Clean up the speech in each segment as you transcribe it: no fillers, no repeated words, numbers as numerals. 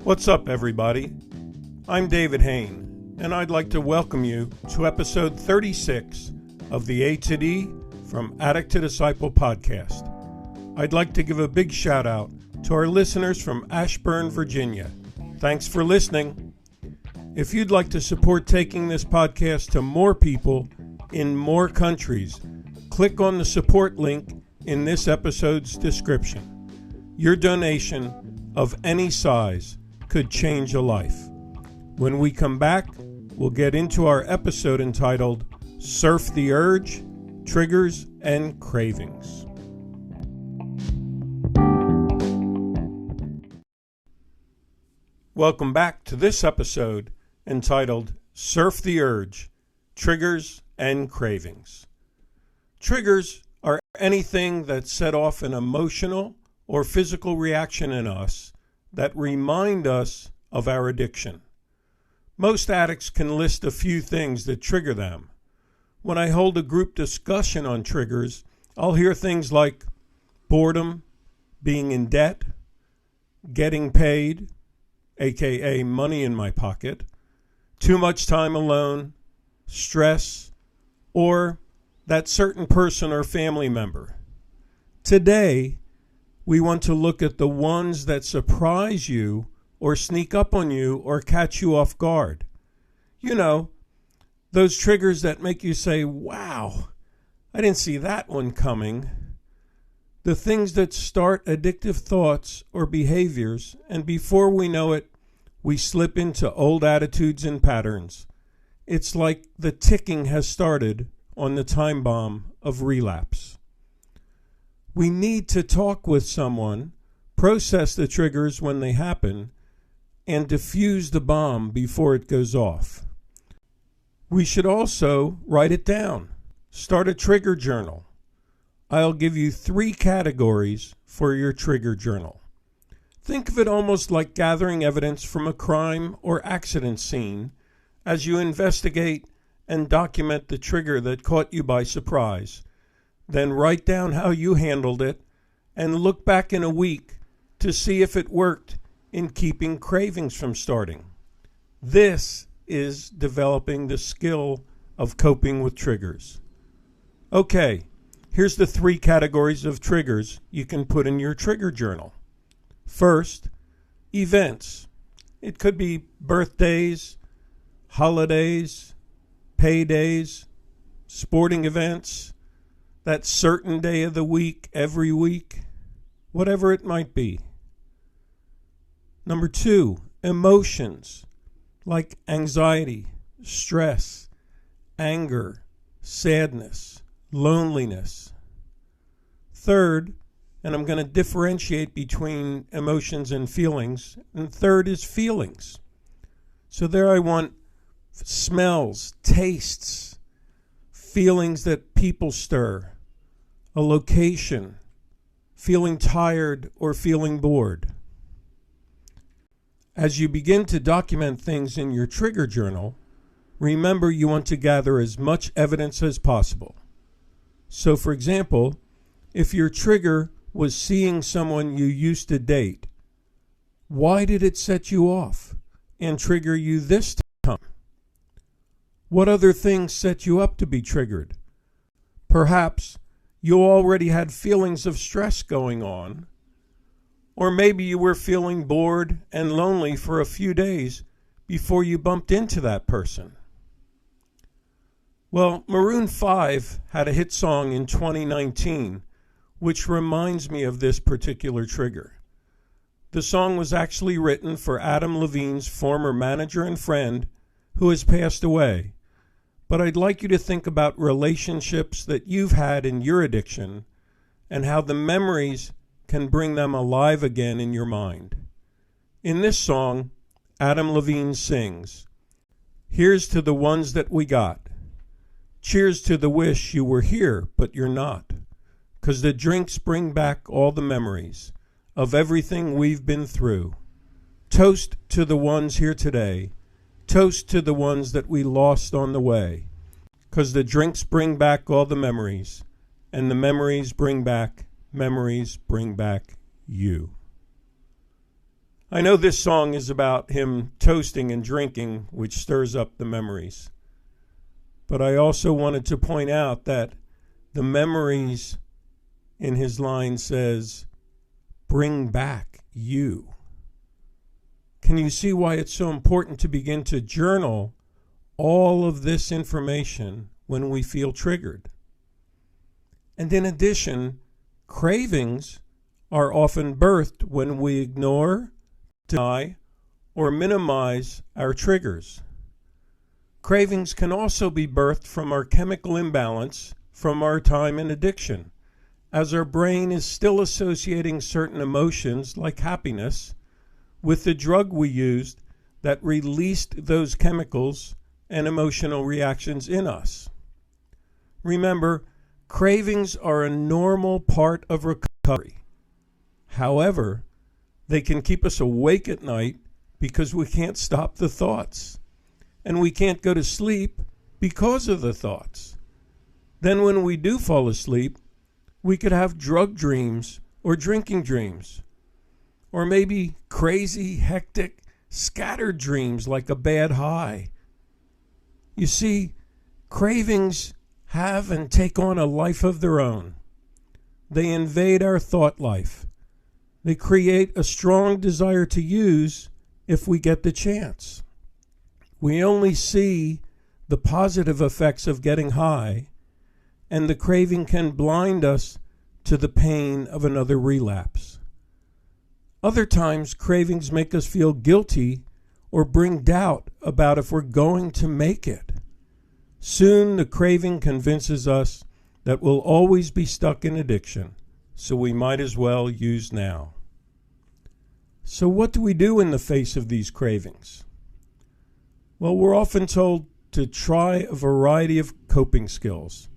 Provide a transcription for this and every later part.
What's up, everybody? I'm David Hain, and I'd like to welcome you to episode 36 of the A to D from Addict to Disciple podcast. I'd like to give a big shout out to our listeners from Ashburn, Virginia. Thanks for listening. If you'd like to support taking this podcast to more people in more countries, click on the support link in this episode's description. Your donation of any size could change a life. When we come back, we'll get into our episode entitled Surf the Urge, Triggers, and Cravings. Welcome back to this episode entitled Surf the Urge, Triggers, and Cravings. Triggers are anything that set off an emotional or physical reaction in us that remind us of our addiction. Most addicts can list a few things that trigger them. When I hold a group discussion on triggers, I'll hear things like boredom, being in debt, getting paid, aka money in my pocket, too much time alone, stress, or that certain person or family member. Today, we want to look at the ones that surprise you or sneak up on you or catch you off guard. You know, those triggers that make you say, wow, I didn't see that one coming. The things that start addictive thoughts or behaviors, and before we know it, we slip into old attitudes and patterns. It's like the ticking has started on the time bomb of relapse. We need to talk with someone, process the triggers when they happen, and defuse the bomb before it goes off. We should also write it down. Start a trigger journal. I'll give you 3 categories for your trigger journal. Think of it almost like gathering evidence from a crime or accident scene as you investigate and document the trigger that caught you by surprise. Then write down how you handled it and look back in a week to see if it worked in keeping cravings from starting. This is developing the skill of coping with triggers. Okay, here's the 3 categories of triggers you can put in your trigger journal. First, events. It could be birthdays, holidays, paydays, sporting events, that certain day of the week, every week, whatever it might be. Number 2, emotions like anxiety, stress, anger, sadness, loneliness. Third, and I'm going to differentiate between emotions and feelings, and third is feelings. So there I want smells, tastes, feelings that people stir, a location, feeling tired or feeling bored. As you begin to document things in your trigger journal, remember you want to gather as much evidence as possible. So for example, if your trigger was seeing someone you used to date, why did it set you off and trigger you this time? What other things set you up to be triggered? Perhaps you already had feelings of stress going on, or maybe you were feeling bored and lonely for a few days before you bumped into that person. Well, Maroon 5 had a hit song in 2019, which reminds me of this particular trigger. The song was actually written for Adam Levine's former manager and friend who has passed away. But I'd like you to think about relationships that you've had in your addiction and how the memories can bring them alive again in your mind. In this song, Adam Levine sings, "Here's to the ones that we got. Cheers to the wish you were here, but you're not. 'Cause the drinks bring back all the memories of everything we've been through. Toast to the ones here today. Toast to the ones that we lost on the way. 'Cause the drinks bring back all the memories, and the memories bring back you." I know this song is about him toasting and drinking, which stirs up the memories. But I also wanted to point out that the memories in his line says, bring back you. Can you see why it's so important to begin to journal all of this information when we feel triggered? And in addition, cravings are often birthed when we ignore, deny, or minimize our triggers. Cravings can also be birthed from our chemical imbalance from our time in addiction, as our brain is still associating certain emotions like happiness with the drug we used that released those chemicals and emotional reactions in us. Remember, cravings are a normal part of recovery. However, they can keep us awake at night because we can't stop the thoughts, and we can't go to sleep because of the thoughts. Then when we do fall asleep, we could have drug dreams or drinking dreams, or maybe crazy, hectic, scattered dreams like a bad high. You see, cravings have and take on a life of their own. They invade our thought life. They create a strong desire to use if we get the chance. We only see the positive effects of getting high, and the craving can blind us to the pain of another relapse. Other times, cravings make us feel guilty or bring doubt about if we're going to make it. Soon, the craving convinces us that we'll always be stuck in addiction, so we might as well use now. So what do we do in the face of these cravings? Well, we're often told to try a variety of coping skills.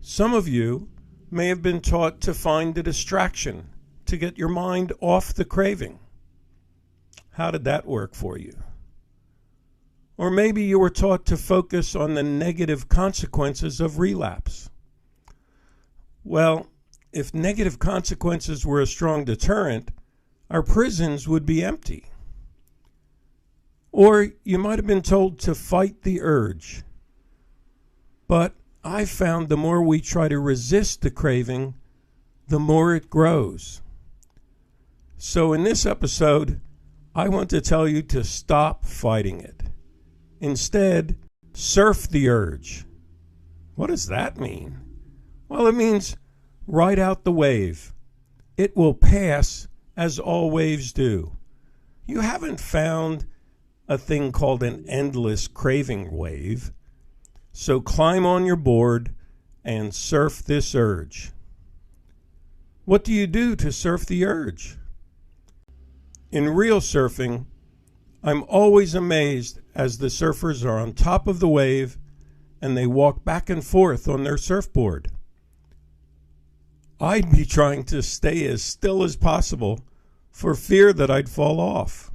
Some of you may have been taught to find a distraction to get your mind off the craving. How did that work for you? Or maybe you were taught to focus on the negative consequences of relapse. Well, if negative consequences were a strong deterrent, our prisons would be empty. Or you might have been told to fight the urge. But I've found the more we try to resist the craving, the more it grows. So in this episode, I want to tell you to stop fighting it. Instead, surf the urge. What does that mean? Well, it means ride out the wave. It will pass, as all waves do. You haven't found a thing called an endless craving wave. So climb on your board and surf this urge. What do you do to surf the urge? In real surfing, I'm always amazed as the surfers are on top of the wave and they walk back and forth on their surfboard. I'd be trying to stay as still as possible for fear that I'd fall off.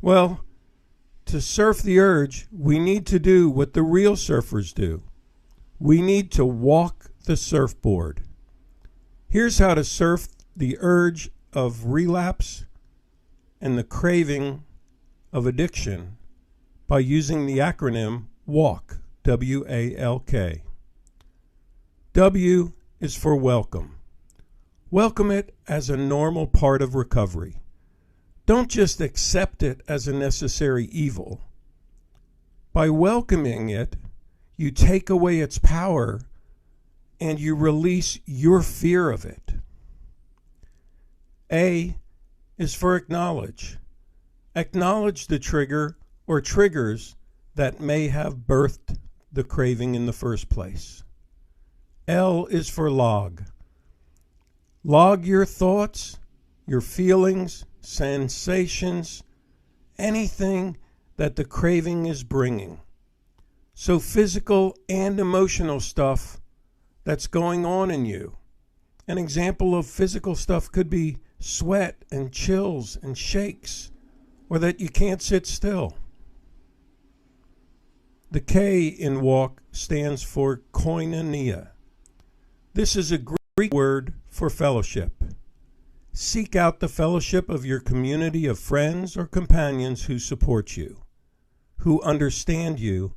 Well, to surf the urge, we need to do what the real surfers do. We need to walk the surfboard. Here's how to surf the urge of relapse and the craving of addiction by using the acronym WALK, W-A-L-K. W is for welcome. Welcome it as a normal part of recovery. Don't just accept it as a necessary evil. By welcoming it, you take away its power and you release your fear of it. A is for acknowledge. Acknowledge the trigger or triggers that may have birthed the craving in the first place. L is for log. Log your thoughts, your feelings, sensations, anything that the craving is bringing. So physical and emotional stuff that's going on in you. An example of physical stuff could be sweat and chills and shakes, or that you can't sit still. The K in walk stands for koinonia. This is a Greek word for fellowship. Seek out the fellowship of your community of friends or companions who support you, who understand you,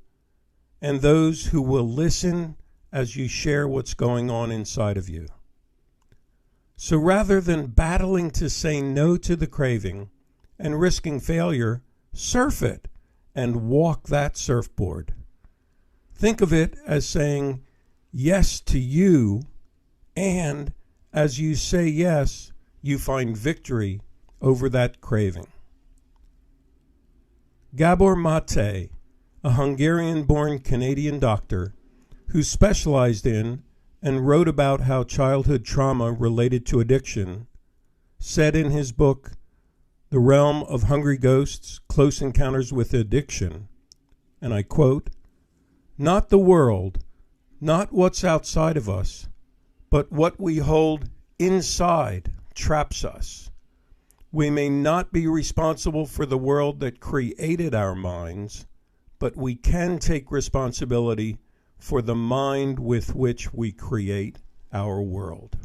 and those who will listen as you share what's going on inside of you. So rather than battling to say no to the craving and risking failure, surf it and walk that surfboard. Think of it as saying yes to you, and as you say yes, you find victory over that craving. Gabor Mate, a Hungarian-born Canadian doctor who specialized in and wrote about how childhood trauma related to addiction, said in his book, The Realm of Hungry Ghosts, Close Encounters with Addiction, and I quote, "Not the world, not what's outside of us, but what we hold inside traps us. We may not be responsible for the world that created our minds, but we can take responsibility for the mind with which we create our world."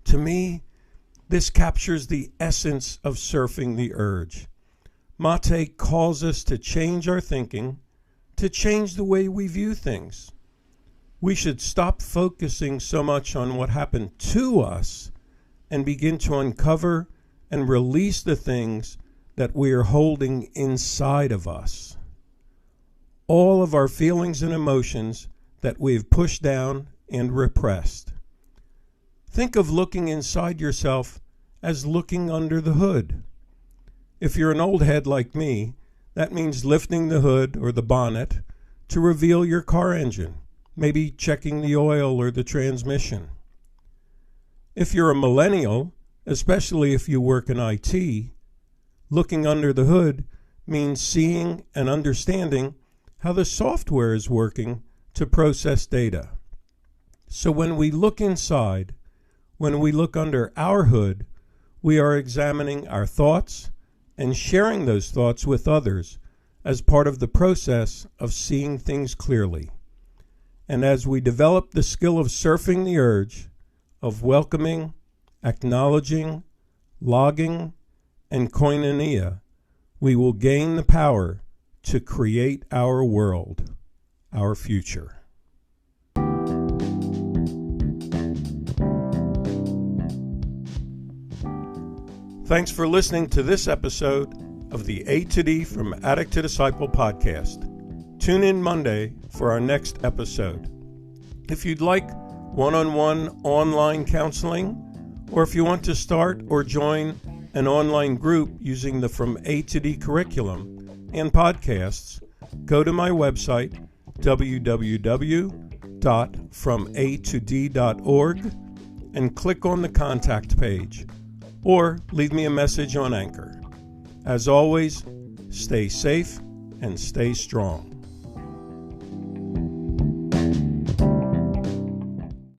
To me, this captures the essence of surfing the urge. Mate calls us to change our thinking, to change the way we view things. We should stop focusing so much on what happened to us and begin to uncover and release the things that we are holding inside of us. All of our feelings and emotions that we've pushed down and repressed. Think of looking inside yourself as looking under the hood. If you're an old head like me, that means lifting the hood or the bonnet to reveal your car engine, maybe checking the oil or the transmission. If you're a millennial, especially if you work in IT, looking under the hood means seeing and understanding how the software is working to process data. So when we look inside, when we look under our hood, we are examining our thoughts and sharing those thoughts with others as part of the process of seeing things clearly. And as we develop the skill of surfing the urge, of welcoming, acknowledging, logging, and koinonia, we will gain the power to create our world, our future. Thanks for listening to this episode of the A to D from Addict to Disciple podcast. Tune in Monday for our next episode. If you'd like one-on-one online counseling, or if you want to start or join an online group using the From A to D curriculum and podcasts, go to my website, www.fromatod.org, and click on the contact page, or leave me a message on Anchor. As always, stay safe and stay strong.